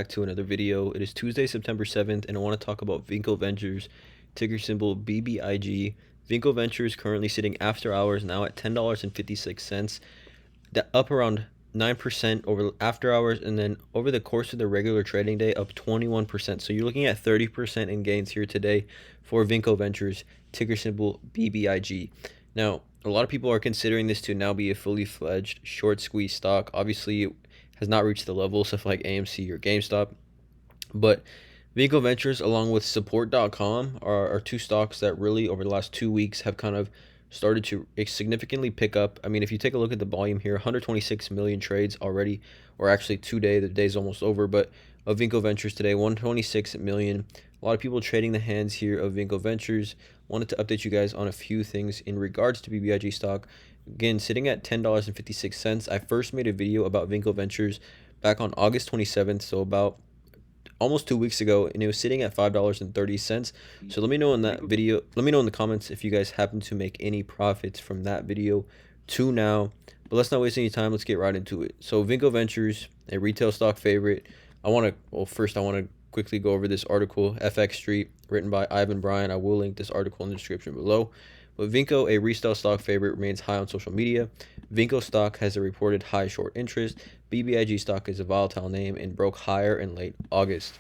Back to another video. It is Tuesday, September 7th, and I want to talk about Vinco Ventures, ticker symbol BBIG. Vinco Ventures currently sitting after hours now at $10.56. That up around 9% over after hours, and then over the course of the regular trading day up 21%. So you're looking at 30% in gains here today for Vinco Ventures, ticker symbol BBIG. Now, a lot of people are considering this to now be a fully fledged short squeeze stock. Obviously, it has not reached the levels of like AMC or GameStop, but Vinco Ventures along with support.com are two stocks that really over the last 2 weeks have kind of started to significantly pick up. I mean, if you take a look at the volume here, 126 million trades already, or actually today, the day's almost over, but of Vinco Ventures today, 126 million. A lot of people trading the hands here of Vinco Ventures. Wanted to update you guys on a few things in regards to BBIG stock. Again, sitting at $10.56. I first made a video about Vinco Ventures back on August 27th, so about almost 2 weeks ago, and it was sitting at $5.30. So let me know in that video, let me know in the comments if you guys happen to make any profits from that video to now. But let's not waste any time. Let's get right into it. So Vinco Ventures, a retail stock favorite. First I want to quickly go over this article, FX Street, written by Ivan Bryan. I will link this article in the description below. But Vinco, a retail stock favorite, remains high on social media. Vinco stock has a reported high short interest. BBIG stock is a volatile name and broke higher in late August.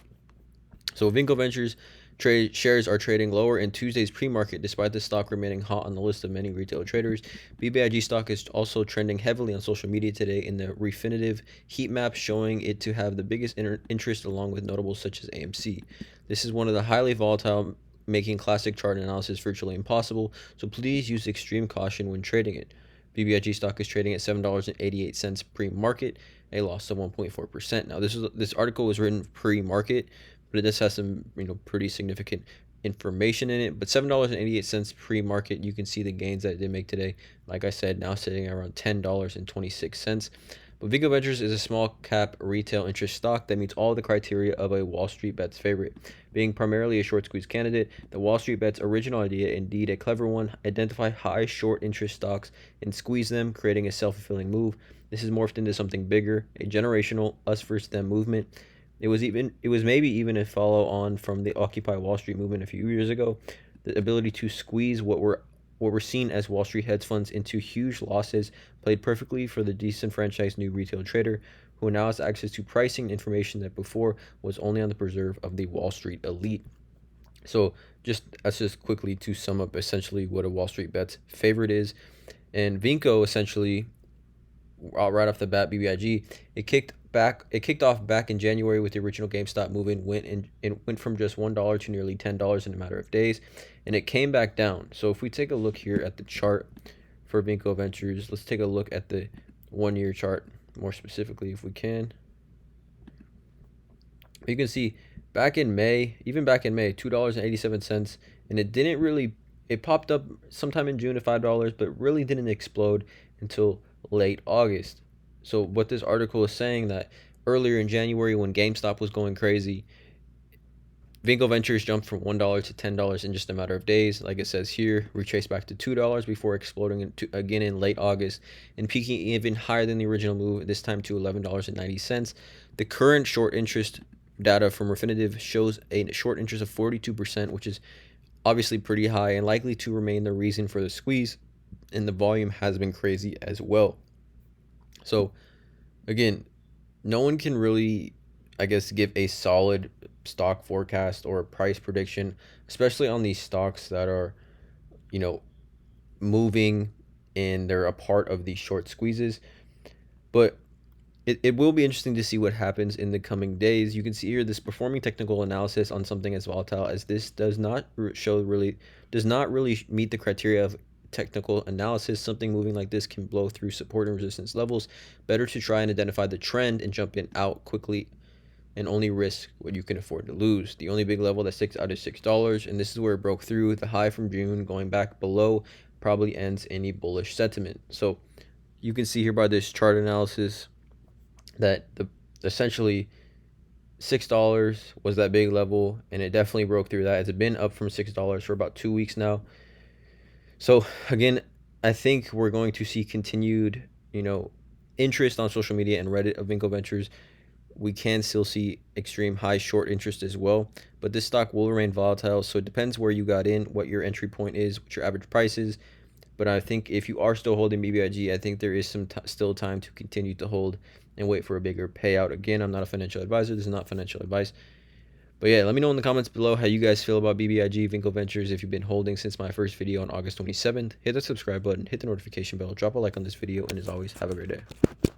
So Vinco Ventures shares are trading lower in Tuesday's pre-market despite the stock remaining hot on the list of many retail traders. BBIG stock is also trending heavily on social media today in the Refinitiv heat map, showing it to have the biggest interest along with notables such as AMC. This is one of the highly volatile, making classic chart analysis virtually impossible, so please use extreme caution when trading it. BBIG stock is trading at $7.88 pre-market, a loss of 1.4%. Now, this article was written pre-market, but it does have some pretty significant information in it. But $7.88 pre-market, you can see the gains that it did make today. Like I said, now sitting at around $10.26. But Vinco Ventures is a small cap retail interest stock that meets all the criteria of a Wall Street Bets favorite. Being primarily a short squeeze candidate, the Wall Street Bets original idea, indeed a clever one, identify high short interest stocks and squeeze them, creating a self-fulfilling move. This has morphed into something bigger, a generational us versus them movement. It was maybe even a follow on from the Occupy Wall Street movement a few years ago. The ability to squeeze what were seen as Wall Street hedge funds into huge losses played perfectly for the disenfranchised new retail trader who now has access to pricing information that before was only on the preserve of the Wall Street elite. So that's just quickly to sum up essentially what a Wall Street Bets favorite is. And Vinco essentially, right off the bat, BBIG, it kicked off back in January with the original GameStop movement, went from just $1 to nearly $10 in a matter of days, and it came back down. So if we take a look here at the chart for Vinco Ventures, let's take a look at the 1-year chart more specifically if we can. You can see back in May, $2.87, and it popped up sometime in June at $5, but really didn't explode until late August. So what this article is saying, that earlier in January when GameStop was going crazy, Vinco Ventures jumped from $1 to $10 in just a matter of days. Like it says here, retraced back to $2 before exploding again in late August and peaking even higher than the original move, this time to $11.90. The current short interest data from Refinitiv shows a short interest of 42%, which is obviously pretty high and likely to remain the reason for the squeeze, and the volume has been crazy as well. So again, no one can really, I guess, give a solid stock forecast or a price prediction, especially on these stocks that are, moving and they're a part of these short squeezes. But it will be interesting to see what happens in the coming days. You can see here this performing technical analysis on something as volatile as this does not really meet the criteria of technical analysis. Something moving like this can blow through support and resistance levels. Better to try and identify the trend and jump in out quickly and only risk what you can afford to lose. The only big level that sticks out is $6, and this is where it broke through. The high from June going back below probably ends any bullish sentiment. So you can see here by this chart analysis that essentially $6 was that big level, and it definitely broke through that. It's been up from $6 for about 2 weeks now. So again, I think we're going to see continued, interest on social media and Reddit of Vinco Ventures. we can still see extreme high short interest as well. But this stock will remain volatile, so it depends where you got in, what your entry point is, what your average price is. But I think if you are still holding BBIG, I think there is still time to continue to hold and wait for a bigger payout. Again, I'm not a financial advisor. This is not financial advice. But yeah, let me know in the comments below how you guys feel about BBIG, Vinco Ventures, if you've been holding since my first video on August 27th. Hit the subscribe button, hit the notification bell, drop a like on this video, and as always, have a great day.